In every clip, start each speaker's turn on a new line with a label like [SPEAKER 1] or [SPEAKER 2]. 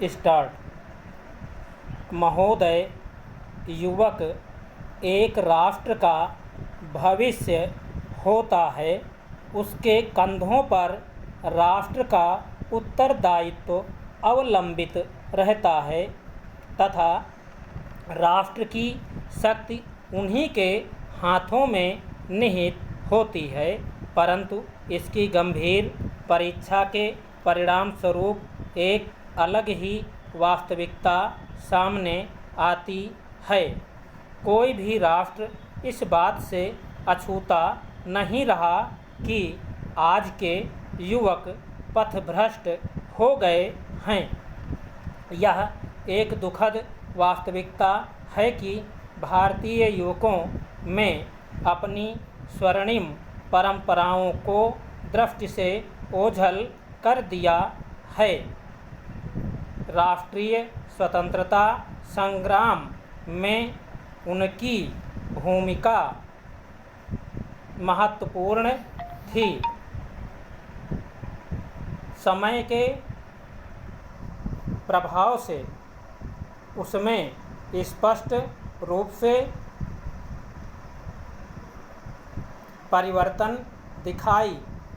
[SPEAKER 1] Start. महोदय, युवक एक राष्ट्र का भविष्य होता है। उसके कंधों पर राष्ट्र का उत्तरदायित्व अवलंबित रहता है तथा राष्ट्र की शक्ति उन्हीं के हाथों में निहित होती है, परंतु इसकी गंभीर परीक्षा के परिणाम स्वरूप एक अलग ही वास्तविकता सामने आती है। कोई भी राष्ट्र इस बात से अछूता नहीं रहा कि आज के युवक पथभ्रष्ट हो गए हैं। यह एक दुखद वास्तविकता है कि भारतीय युवकों में अपनी स्वर्णिम परंपराओं को दृष्टि से ओझल कर दिया है। राष्ट्रीय स्वतंत्रता संग्राम में उनकी भूमिका महत्वपूर्ण थी। समय के प्रभाव से उसमें स्पष्ट रूप से परिवर्तन दिखाई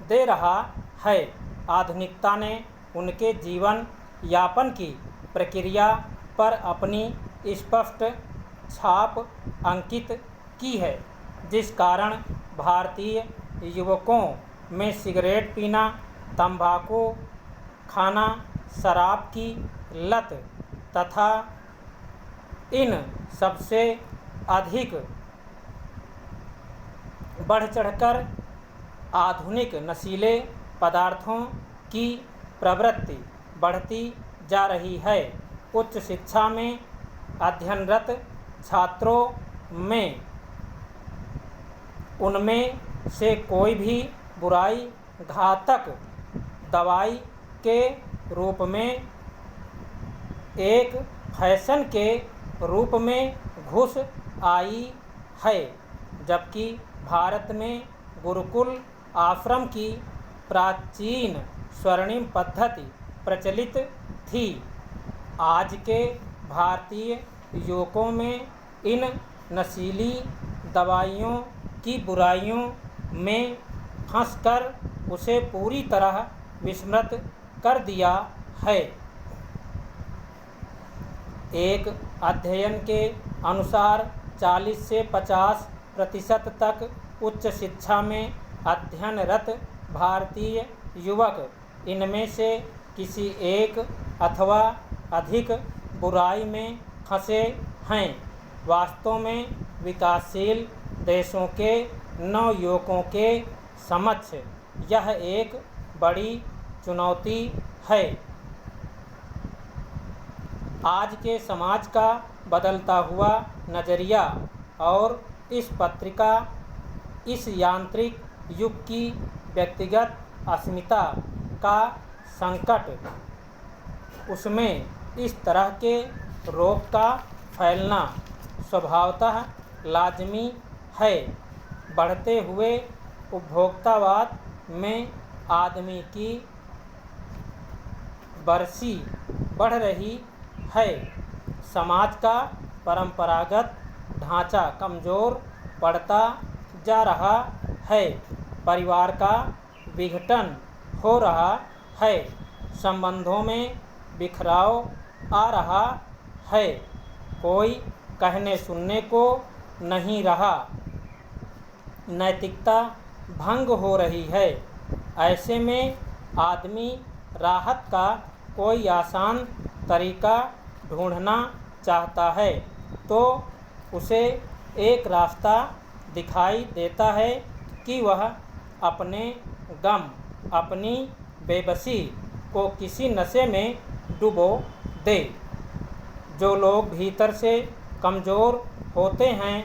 [SPEAKER 1] दे रहा है। आधुनिकता ने उनके जीवन यापन की प्रक्रिया पर अपनी स्पष्ट छाप अंकित की है, जिस कारण भारतीय युवकों में सिगरेट पीना, तंबाकू खाना, शराब की लत तथा इन सबसे अधिक बढ़ चढ़कर आधुनिक नशीले पदार्थों की प्रवृत्ति बढ़ती जा रही है। उच्च शिक्षा में अध्ययनरत छात्रों में उनमें से कोई भी बुराई घातक दवाई के रूप में एक फैशन के रूप में घुस आई है, जबकि भारत में गुरुकुल आश्रम की प्राचीन स्वर्णिम पद्धति प्रचलित थी। आज के भारतीय युवकों में इन नशीली दवाइयों की बुराइयों में फंसकर उसे पूरी तरह विस्मृत कर दिया है। एक अध्ययन के अनुसार 40 से 50% तक उच्च शिक्षा में अध्ययनरत भारतीय युवक इनमें से किसी एक अथवा अधिक बुराई में फंसे हैं। वास्तव में विकासशील देशों के नवयुवकों के समक्ष यह एक बड़ी चुनौती है। आज के समाज का बदलता हुआ नज़रिया और इस पत्रिका इस यांत्रिक युग की व्यक्तिगत अस्मिता का संकट, उसमें इस तरह के रोग का फैलना स्वभावतः लाजमी है। बढ़ते हुए उपभोक्तावाद में आदमी की बरसी बढ़ रही है। समाज का परंपरागत ढांचा कमज़ोर पड़ता जा रहा है। परिवार का विघटन हो रहा है। संबंधों में बिखराव आ रहा है। कोई कहने सुनने को नहीं रहा। नैतिकता भंग हो रही है। ऐसे में आदमी राहत का कोई आसान तरीका ढूंढना चाहता है तो उसे एक रास्ता दिखाई देता है कि वह अपने गम, अपनी बेबसी को किसी नशे में डुबो दे। जो लोग भीतर से कमज़ोर होते हैं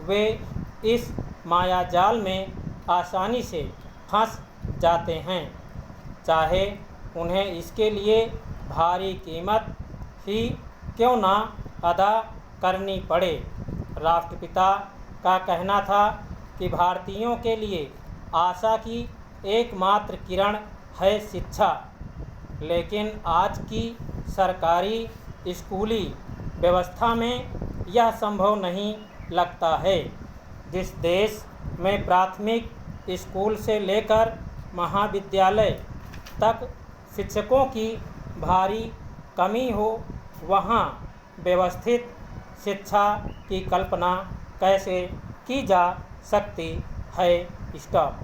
[SPEAKER 1] वे इस मायाजाल में आसानी से फंस जाते हैं, चाहे उन्हें इसके लिए भारी कीमत ही क्यों ना अदा करनी पड़े। राष्ट्रपिता का कहना था कि भारतीयों के लिए आशा की एकमात्र किरण है शिक्षा, लेकिन आज की सरकारी स्कूली व्यवस्था में यह संभव नहीं लगता है। जिस देश में प्राथमिक स्कूल से लेकर महाविद्यालय तक शिक्षकों की भारी कमी हो, वहाँ व्यवस्थित शिक्षा की कल्पना कैसे की जा सकती है। स्टॉप।